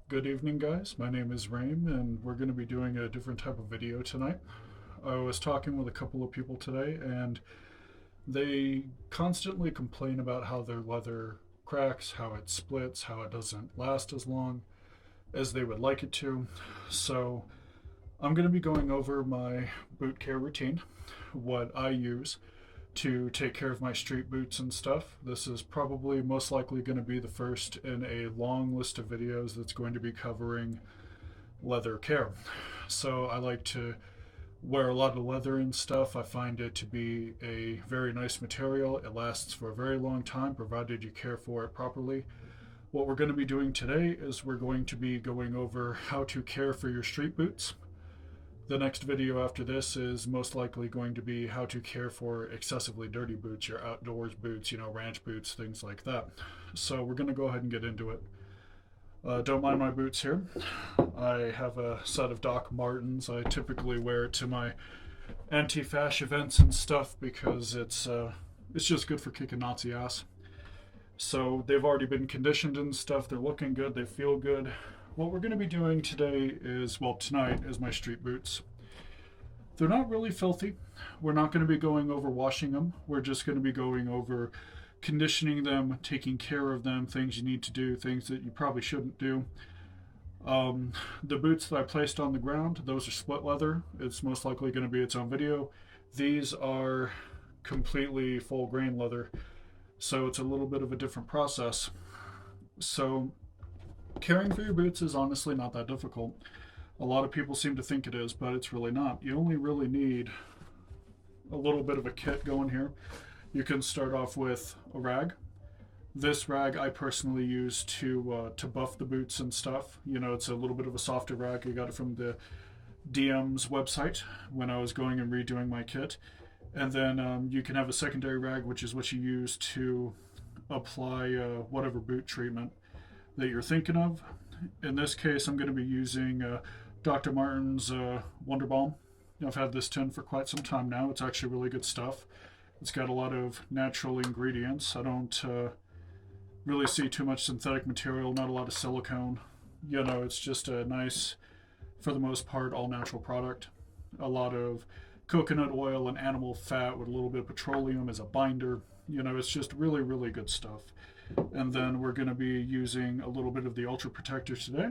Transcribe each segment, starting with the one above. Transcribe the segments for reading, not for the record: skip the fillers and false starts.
Good evening, guys. My name is Raim, and we're going to be doing a different type of video tonight. I was talking with a couple of people today, and they constantly complain about how their leather cracks, how it splits, how it doesn't last as long as they would like it to. So, I'm going to be going over my boot care routine, what I use to take care of my street boots and stuff. This is probably most likely going to be the first in a long list of videos that's going to be covering leather care. So I like to wear a lot of leather and stuff. I find it to be a very nice material. It lasts for a very long time provided you care for it properly. What we're going to be doing today is we're going to be going over how to care for your street boots. The next video after this is most likely going to be how to care for excessively dirty boots, your outdoors boots, ranch boots, things like that. So we're going to go ahead and get into it. Don't mind my boots here. I have a set of Doc Martens. I typically wear it to my anti-fash events and stuff because it's just good for kicking Nazi ass. So they've already been conditioned and stuff. They're looking good. They feel good. What we're going to be doing tonight is my street boots. They're not really filthy. We're not going to be going over washing them. We're just going to be going over conditioning them, taking care of them, things you need to do, things that you probably shouldn't do. The boots that I placed on the ground, those are split leather. It's most likely going to be its own video. These are completely full grain leather, so it's a little bit of a different process. So caring for your boots is honestly not that difficult. A lot of people seem to think it is, but it's really not. You only really need a little bit of a kit going here. You can start off with a rag. This rag I personally use to buff the boots and stuff. It's a little bit of a softer rag. I got it from the DM's website when I was going and redoing my kit. And then you can have a secondary rag, which is what you use to apply whatever boot treatment that you're thinking of. In this case, I'm going to be using Dr. Martin's Wonder Balm. I've had this tin for quite some time now. It's actually really good stuff. It's got a lot of natural ingredients. I don't really see too much synthetic material, not a lot of silicone. It's just a nice, for the most part, all natural product. A lot of coconut oil and animal fat with a little bit of petroleum as a binder. It's just really, really good stuff. And then we're going to be using a little bit of the Ultra Protector today,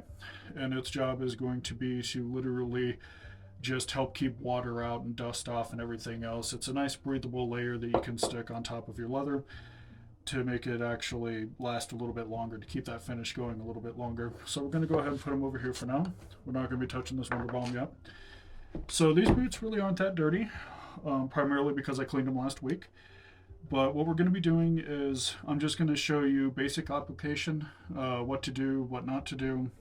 and its job is going to be to literally just help keep water out and dust off and everything else. It's a nice breathable layer that you can stick on top of your leather to make it actually last a little bit longer, to keep that finish going a little bit longer. So we're going to go ahead and put them over here for now. We're not going to be touching this Wonder Balm yet. So these boots really aren't that dirty, primarily because I cleaned them last week. But what we're going to be doing is I'm just going to show you basic application, what to do, what not to do,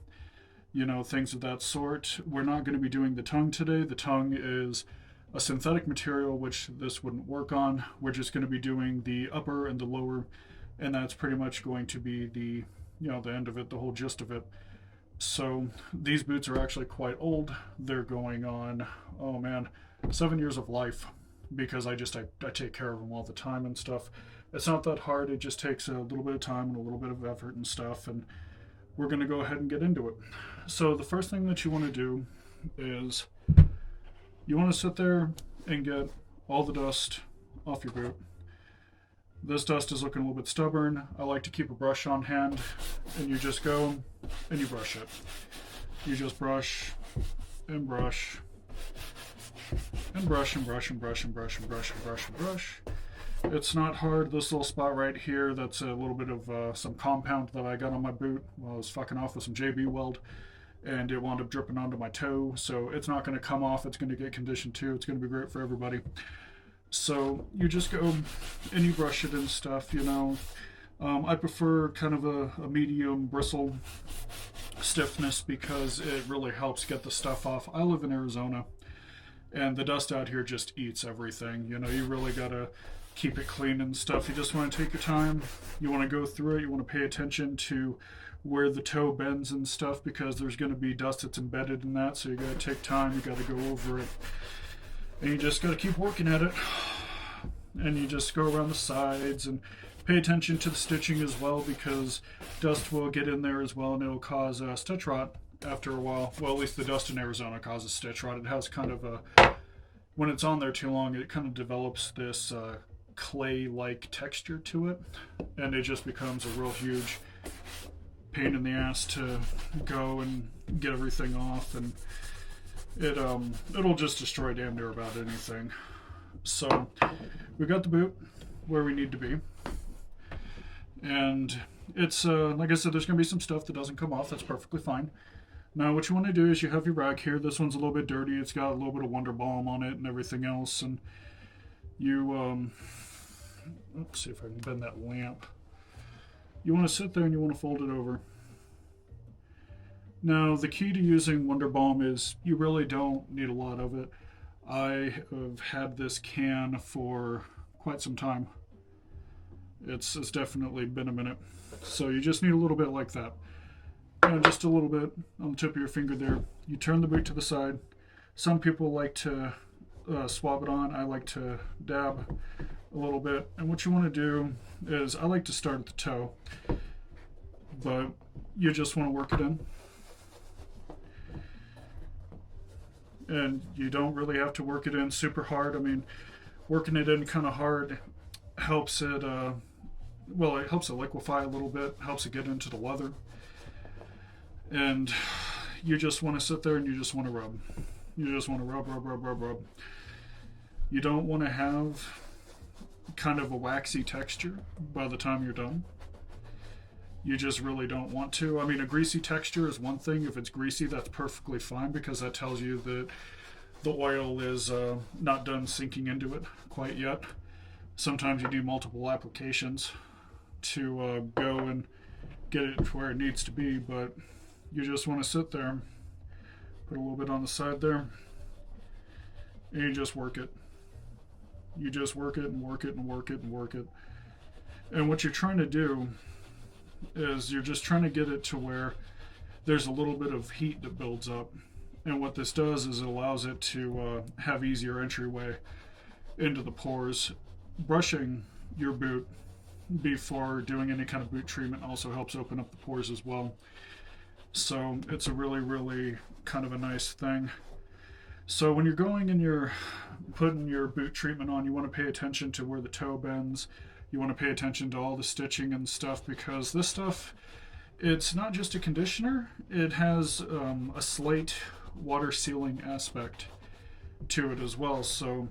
things of that sort. We're not going to be doing the tongue today. The tongue is a synthetic material, which this wouldn't work on. We're just going to be doing the upper and the lower, and that's pretty much going to be the end of it, the whole gist of it. So these boots are actually quite old. They're going on, 7 years of life, because I take care of them all the time and stuff. It's not that hard. It just takes a little bit of time and a little bit of effort and stuff, and we're going to go ahead and get into it. So the first thing that you want to do is you want to sit there and get all the dust off your boot. This dust is looking a little bit stubborn. I like to keep a brush on hand, and you just go and you brush it. You just brush and brush and brush and brush and brush and brush and brush and brush and brush. It's not hard. This little spot right here, that's a little bit of some compound that I got on my boot while I was fucking off with some JB Weld, and it wound up dripping onto my toe. So it's not going to come off. It's going to get conditioned too. It's going to be great for everybody. So you just go and you brush it and stuff. I prefer kind of a medium bristle stiffness because it really helps get the stuff off. I live in Arizona, and the dust out here just eats everything. You really gotta keep it clean and stuff. You just want to take your time. You want to go through it. You want to pay attention to where the toe bends and stuff, because there's going to be dust that's embedded in that. So you gotta take time. You gotta go over it, and you just gotta keep working at it. And you just go around the sides and Pay attention to the stitching as well, because dust will get in there as well, and it'll cause stitch rot after a while. Well, at least the dust in Arizona causes stitch rot. It has kind of a, when it's on there too long, it kind of develops this clay-like texture to it, and it just becomes a real huge pain in the ass to go and get everything off, and it'll just destroy damn near about anything. So we got the boot where we need to be, and it's like I said, there's gonna be some stuff that doesn't come off. That's perfectly fine. Now what you want to do is you have your rag here. This one's a little bit dirty. It's got a little bit of Wonder Balm on it and everything else, and you let's see if I can bend that lamp. You want to sit there and you want to fold it over. Now, the key to using Wonder Balm is you really don't need a lot of it. I have had this can for quite some time. It's definitely been a minute. So you just need a little bit like that. And just a little bit on the tip of your finger there. You turn the boot to the side. Some people like to swab it on. I like to dab a little bit. And what you want to do is, I like to start at the toe, but you just want to work it in. And you don't really have to work it in super hard. I mean, working it in kind of hard helps it, well, it helps it liquefy a little bit, helps it get into the leather. And you just want to sit there and you just want to rub. You just want to rub, rub, rub, rub, rub. You don't want to have kind of a waxy texture by the time you're done. You just really don't want to. I mean, a greasy texture is one thing. If it's greasy, that's perfectly fine, because that tells you that the oil is not done sinking into it quite yet. Sometimes you need multiple applications to go and get it to where it needs to be, but you just want to sit there, put a little bit on the side there, and you just work it. You just work it and work it and work it and work it. And what you're trying to do is you're just trying to get it to where there's a little bit of heat that builds up. And what this does is it allows it to have easier entryway into the pores. Brushing your boot before doing any kind of boot treatment also helps open up the pores as well. So it's a really, really kind of a nice thing. So when you're going and you're putting your boot treatment on, you want to pay attention to where the toe bends. You want to pay attention to all the stitching and stuff, because this stuff, it's not just a conditioner. It has a slight water sealing aspect to it as well. So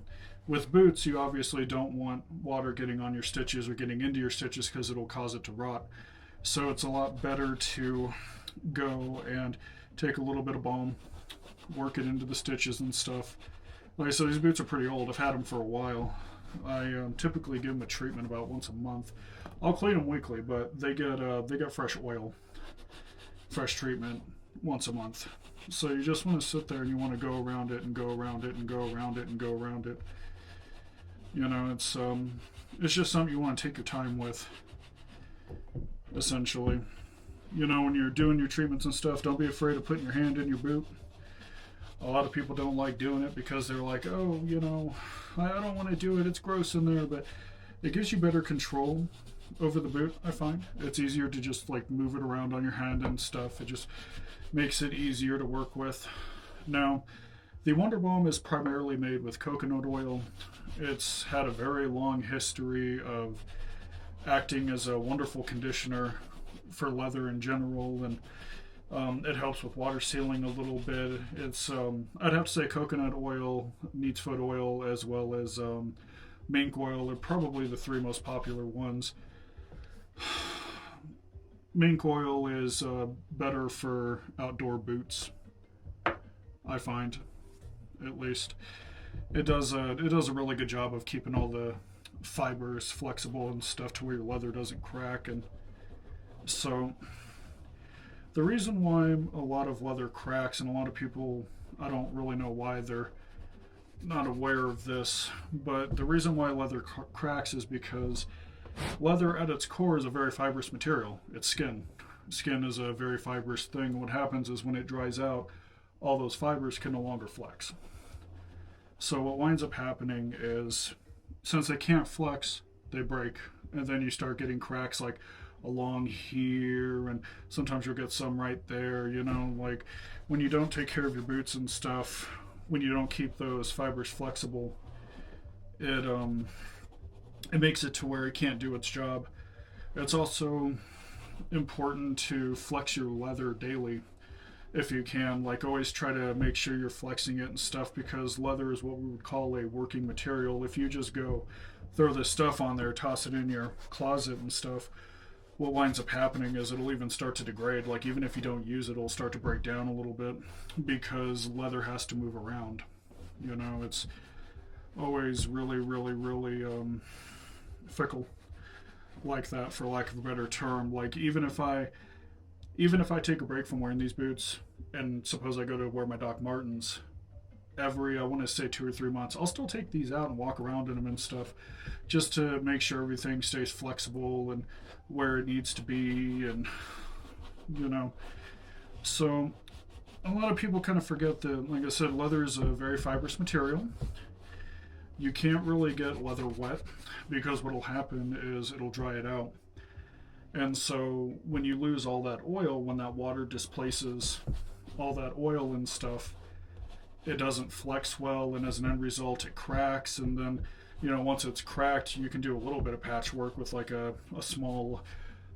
with boots, you obviously don't want water getting on your stitches or getting into your stitches, because it'll cause it to rot. So it's a lot better to go and take a little bit of balm, work it into the stitches and stuff. Like I said, these boots are pretty old. I've had them for a while. I typically give them a treatment about once a month. I'll clean them weekly, but they get fresh oil, fresh treatment once a month. So you just want to sit there and you want to go around it and go around it and go around it and go around it. You know, it's just something you want to take your time with, essentially. You know, when you're doing your treatments and stuff, don't be afraid of putting your hand in your boot. A lot of people don't like doing it because they're like, oh, you know, I don't want to do it. It's gross in there. But it gives you better control over the boot, I find. It's easier to just like move it around on your hand and stuff. It just makes it easier to work with. Now, the Wonder Balm is primarily made with coconut oil. It's had a very long history of acting as a wonderful conditioner for leather in general, and it helps with water sealing a little bit. It's I'd have to say coconut oil, neat's foot oil, as well as mink oil are probably the three most popular ones. Mink oil is better for outdoor boots, I find, at least. It does a really good job of keeping all the fibers flexible and stuff to where your leather doesn't crack. And so the reason why a lot of leather cracks, and a lot of people, I don't really know why they're not aware of this, but the reason why leather cracks is because leather at its core is a very fibrous material. It's skin. Skin is a very fibrous thing. What happens is when it dries out, all those fibers can no longer flex. So what winds up happening is, since they can't flex, they break. and then you start getting cracks like along here, and sometimes you'll get some right there. Like when you don't take care of your boots and stuff, when you don't keep those fibers flexible, it makes it to where it can't do its job. It's also important to flex your leather daily if you can. Like, always try to make sure you're flexing it and stuff, because leather is what we would call a working material. If you just go throw this stuff on there, toss it in your closet and stuff, what winds up happening is it'll even start to degrade. Like, even if you don't use it, it'll start to break down a little bit, because leather has to move around. It's always really, really, really fickle like that, for lack of a better term. Like, even if I take a break from wearing these boots, and suppose I go to wear my Doc Martens every, I want to say 2 or 3 months, I'll still take these out and walk around in them and stuff, just to make sure everything stays flexible and where it needs to be. And so a lot of people kind of forget that, like I said, leather is a very fibrous material. You can't really get leather wet, because what'll happen is it'll dry it out. And so when you lose all that oil, when that water displaces all that oil and stuff, it doesn't flex well, and as an end result it cracks. And then once it's cracked, you can do a little bit of patchwork with like a small,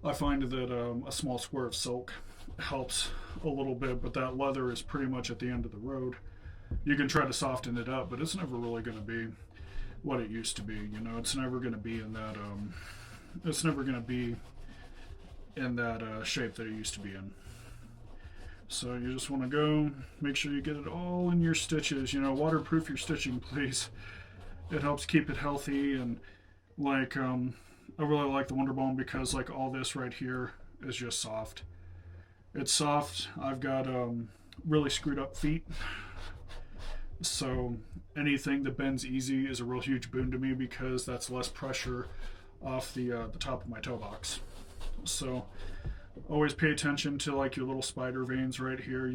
I find that a small square of silk helps a little bit, but that leather is pretty much at the end of the road. You can try to soften it up, but it's never really going to be what it used to be. It's never going to be in that shape that it used to be in. So you just want to go make sure you get it all in your stitches. Waterproof your stitching, please. It helps keep it healthy. And like I really like the Wonderbone, because like all this right here is just soft. It's soft. I've got really screwed up feet, so anything that bends easy is a real huge boon to me, because that's less pressure off the top of my toe box. So always pay attention to like your little spider veins right here.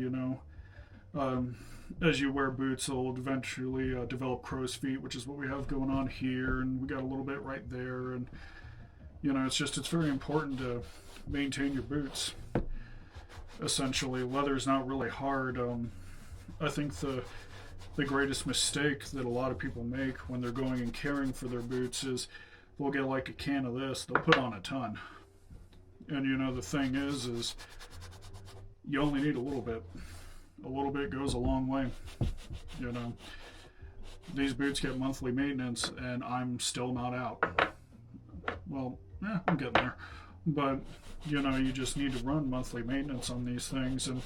As you wear boots, they'll eventually develop crow's feet, which is what we have going on here, and we got a little bit right there. And it's very important to maintain your boots. Essentially, leather's not really hard. I think the greatest mistake that a lot of people make when they're going and caring for their boots is they'll get like a can of this, they'll put on a ton. And the thing is you only need a little bit. A little bit goes a long way. These boots get monthly maintenance, and I'm still not out. Well, I'm getting there. But, you just need to run monthly maintenance on these things, and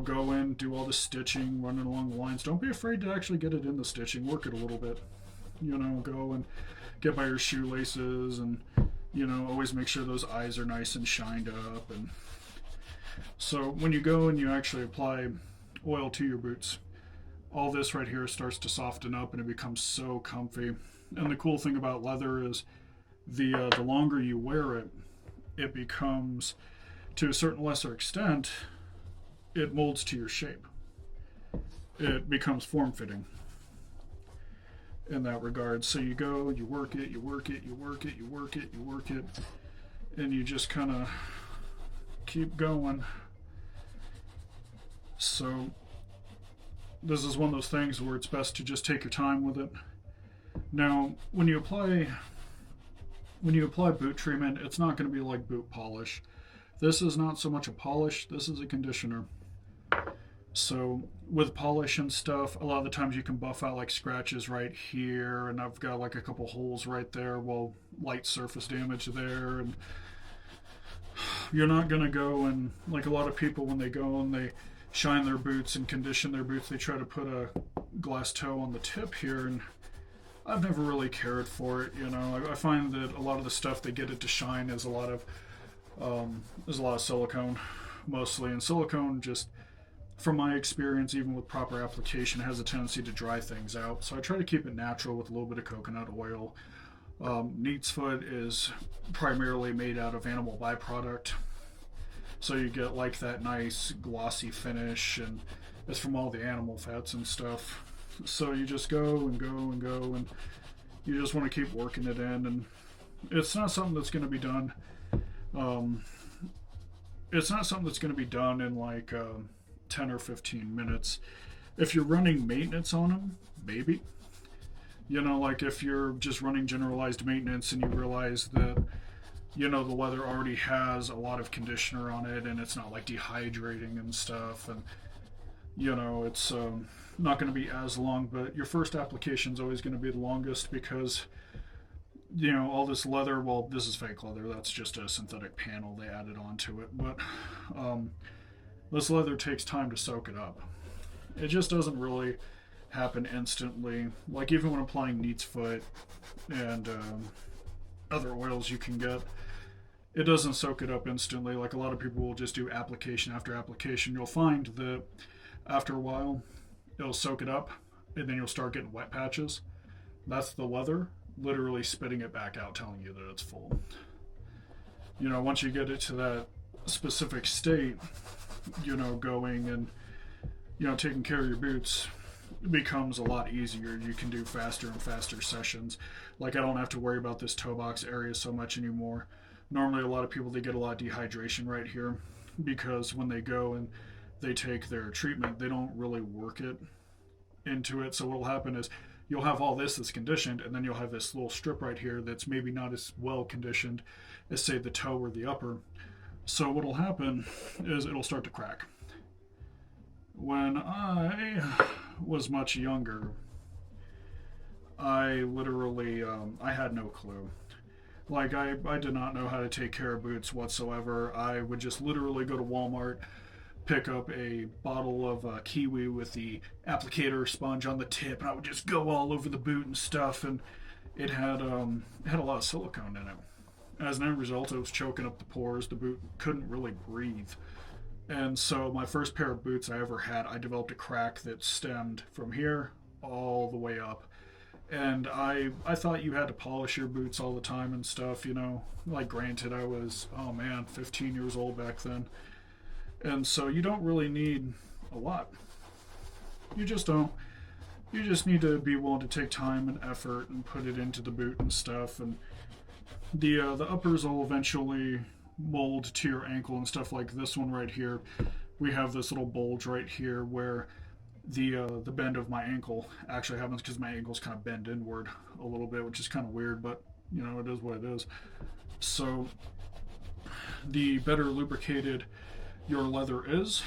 go in, do all the stitching, running along the lines. Don't be afraid to actually get it in the stitching. Work it a little bit. Go and get by your shoelaces, and, always make sure those eyes are nice and shined up. And so when you go and you actually apply oil to your boots, all this right here starts to soften up, and it becomes so comfy. And the cool thing about leather is the longer you wear it, it becomes, to a certain lesser extent, it molds to your shape. It becomes form-fitting in that regard. So you go, you work it, you work it, you work it, you work it, you work it, and you just kind of keep going. So this is one of those things where it's best to just take your time with it. Now, when you apply boot treatment, it's not going to be like boot polish. This is not so much a polish, this is a conditioner. So with polish and stuff, a lot of the times you can buff out like scratches right here, and I've got like a couple holes right there, well, light surface damage there. And you're not going to go and, like a lot of people when they go and they shine their boots and condition their boots, they try to put a glass toe on the tip here, and I've never really cared for it. I find that a lot of the stuff they get it to shine is a lot of silicone mostly, and silicone, just from my experience, even with proper application, has a tendency to dry things out. So I try to keep it natural with a little bit of coconut oil. Neat's foot is primarily made out of animal byproduct, so you get like that nice glossy finish, and it's from all the animal fats and stuff. So you just go and go and go, and you just want to keep working it in. And It's not something that's going to be done. Um, it's not something that's going to be done in like 10 or 15 minutes. If you're running maintenance on them, maybe. You know, like if you're just running generalized maintenance and you realize that, you know, the leather already has a lot of conditioner on it and it's not like dehydrating and stuff, and, you know, it's not going to be as long, but your first application is always going to be the longest because, you know, all this leather, well, this is fake leather, that's just a synthetic panel they added onto it, but um, this leather takes time to soak it up. It just doesn't really happen instantly. Like even when applying Neat's Foot and other oils you can get, it doesn't soak it up instantly. Like a lot of people will just do application after application. You'll find that after a while, it'll soak it up, and then you'll start getting wet patches. That's the leather literally spitting it back out, telling you that it's full. You know, once you get it to that specific state, you know, going and, you know, taking care of your boots becomes a lot easier. You can do faster and faster sessions. Like I don't have to worry about this toe box area so much anymore. Normally a lot of people, they get a lot of dehydration right here because when they go and they take their treatment, they don't really work it into it. So what will happen is you'll have all this that's conditioned, and then you'll have this little strip right here that's maybe not as well conditioned as say the toe or the upper. So what will happen is it'll start to crack. When I was much younger, I literally, I had no clue. Like, I did not know how to take care of boots whatsoever. I would just literally go to Walmart, pick up a bottle of Kiwi with the applicator sponge on the tip, and I would just go all over the boot and stuff, and it had a lot of silicone in it. As an end result, it was choking up the pores. The boot couldn't really breathe. And so my first pair of boots I ever had, I developed a crack that stemmed from here all the way up. And I thought you had to polish your boots all the time and stuff, you know. Like granted, I was, 15 years old back then. And so you don't really need a lot. You just don't. You just need to be willing to take time and effort and put it into the boot and stuff. And the uppers will eventually mold to your ankle and stuff. Like this one right here, we have this little bulge right here where the bend of my ankle actually happens because my ankles kind of bend inward a little bit, which is kind of weird, but you know, it is what it is. So the better lubricated your leather is,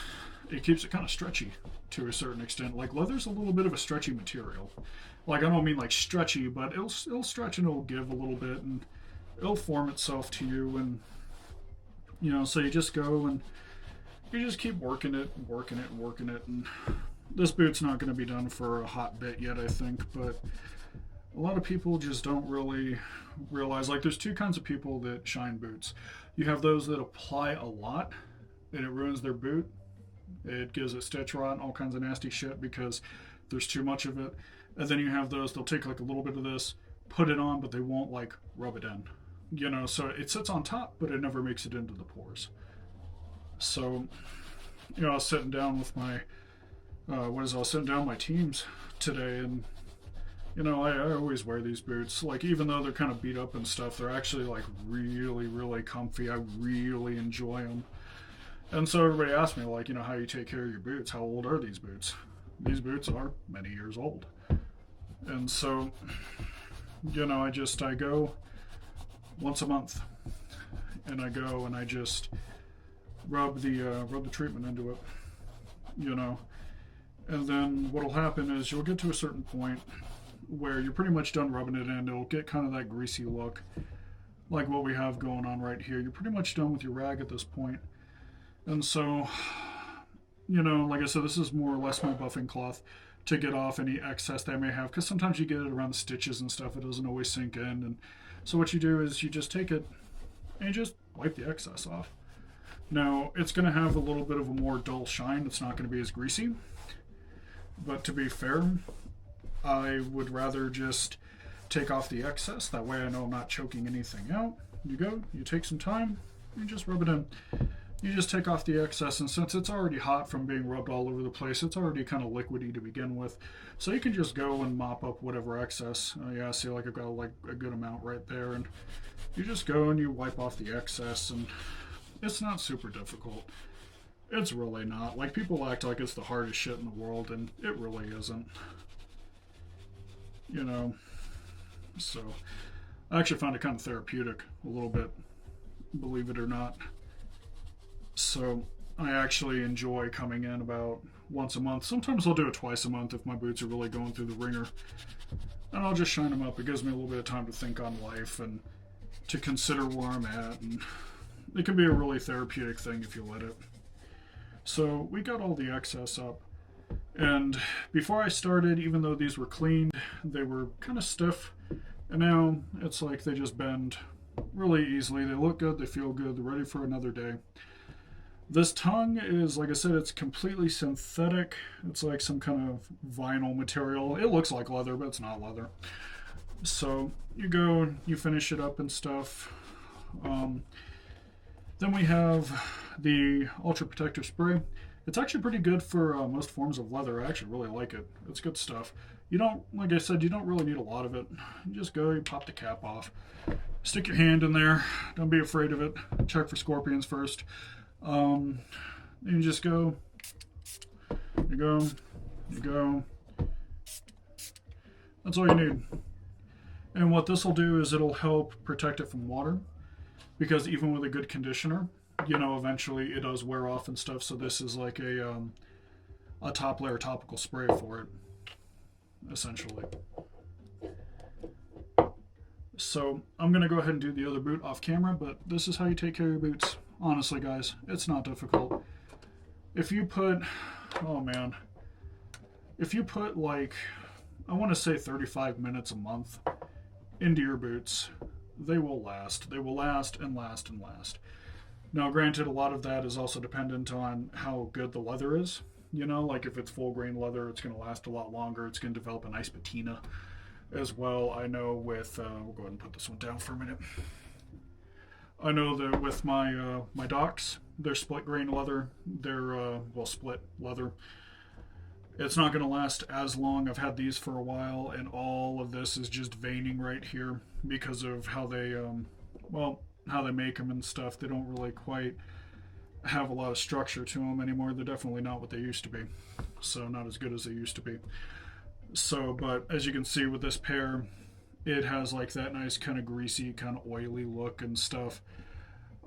it keeps it kind of stretchy to a certain extent. Like leather's a little bit of a stretchy material. Like I don't mean like stretchy, but it'll stretch and it'll give a little bit and it'll form itself to you. And you know, so you just go and you just keep working it, and this boot's not going to be done for a hot bit yet, I think, but a lot of people just don't really realize, like there's two kinds of people that shine boots. You have those that apply a lot and it ruins their boot. It gives it stitch rot and all kinds of nasty shit because there's too much of it. And then you have those, they'll take like a little bit of this, put it on, but they won't like rub it in. You know, so it sits on top, but it never makes it into the pores. So, you know, I was sitting down with my, I was sitting down with my teams today, and, you know, I always wear these boots. Like, even though they're kind of beat up and stuff, they're actually, like, really, really comfy. I really enjoy them. And so everybody asked me, like, you know, how you take care of your boots. How old are these boots? These boots are many years old. And so, you know, I go once a month, and I go and I just rub the treatment into it, you know. And then what'll happen is you'll get to a certain point where you're pretty much done rubbing it in. It'll get kind of that greasy look, like what we have going on right here. You're pretty much done with your rag at this point. And so, you know, like I said, this is more or less my buffing cloth to get off any excess they may have, because sometimes you get it around the stitches and stuff. It doesn't always sink in. And so what you do is you just take it and you just wipe the excess off. Now, it's going to have a little bit of a more dull shine. It's not going to be as greasy. But to be fair, I would rather just take off the excess. That way I know I'm not choking anything out. You go, you take some time, you just rub it in. you just take off the excess, and since it's already hot from being rubbed all over the place, it's already kind of liquidy to begin with. So you can just go and mop up whatever excess. Yeah, see, like I've got like a good amount right there, and you just go and you wipe off the excess, and it's not super difficult. It's really not. Like, people act like it's the hardest shit in the world, and it really isn't. You know, so I actually found it kind of therapeutic a little bit, believe it or not. So I actually enjoy coming in about once a month. Sometimes I'll do it twice a month if my boots are really going through the ringer. And I'll just shine them up. It gives me a little bit of time to think on life and to consider where I'm at. And it can be a really therapeutic thing if you let it. So we got all the excess up. And before I started, even though these were cleaned, they were kind of stiff. And now it's like they just bend really easily. They look good, they feel good, they're ready for another day. This tongue is, like I said, it's completely synthetic. It's like some kind of vinyl material. It looks like leather, but it's not leather. So you go, you finish it up and stuff. Then we have the Ultra Protector Spray. It's actually pretty good for most forms of leather. I actually really like it. It's good stuff. You don't, like I said, you don't really need a lot of it. You just go, you pop the cap off. Stick your hand in there. Don't be afraid of it. Check for scorpions first. You just go, you go, you go. That's all you need. And what this will do is it'll help protect it from water, because even with a good conditioner, you know, eventually it does wear off and stuff. So this is like a top layer topical spray for it, essentially. So I'm gonna go ahead and do the other boot off camera, but this is how you take care of your boots. Honestly, guys, it's not difficult. If you put, oh man, if you put like, I want to say 35 minutes a month into your boots, they will last. They will last and last and last. Now, granted, a lot of that is also dependent on how good the leather is. You know, like if it's full grain leather, it's going to last a lot longer. It's going to develop a nice patina as well. I know with, we'll go ahead and put this one down for a minute. I know that with my my docks, they're split grain leather. They're well, split leather. It's not going to last as long. I've had these for a while, and all of this is just veining right here because of how they well, how they make them and stuff. They don't really quite have a lot of structure to them anymore. They're definitely not what they used to be. So not as good as they used to be. So, but as you can see with this pair, it has like that nice kind of greasy, kind of oily look and stuff.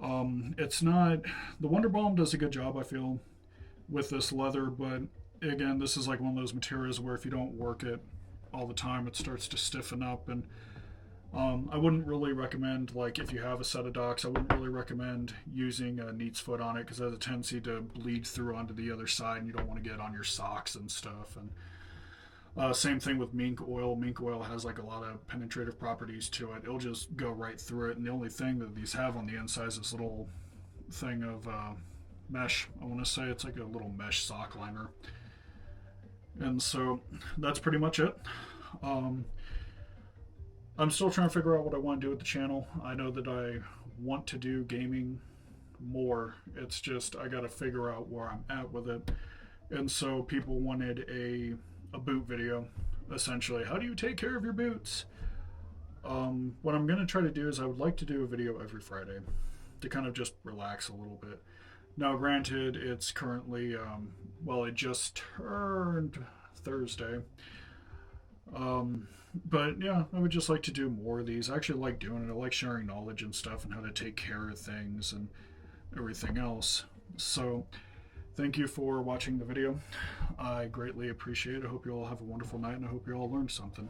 It's not, the Wonder Balm does a good job, I feel, with this leather, but again, this is like one of those materials where if you don't work it all the time, it starts to stiffen up. And I wouldn't really recommend, like if you have a set of docks, I wouldn't really recommend using a neat's foot on it, because it has a tendency to bleed through onto the other side, and you don't want to get on your socks and stuff. And same thing with mink oil. Mink oil has like a lot of penetrative properties to it. It'll just go right through it. And the only thing that these have on the inside is this little thing of mesh. I want to say it's like a little mesh sock liner. And so that's pretty much it. I'm still trying to figure out what I want to do with the channel. I know that I want to do gaming more. It's just I got to figure out where I'm at with it. And so people wanted a boot video, essentially. How do you take care of your boots? What I'm going to try to do is I would like to do a video every Friday to kind of just relax a little bit. Now, granted, it's currently, well, it just turned Thursday. But yeah, I would just like to do more of these. I actually like doing it. I like sharing knowledge and stuff and how to take care of things and everything else. So thank you for watching the video. I greatly appreciate it. I hope you all have a wonderful night, and I hope you all learned something.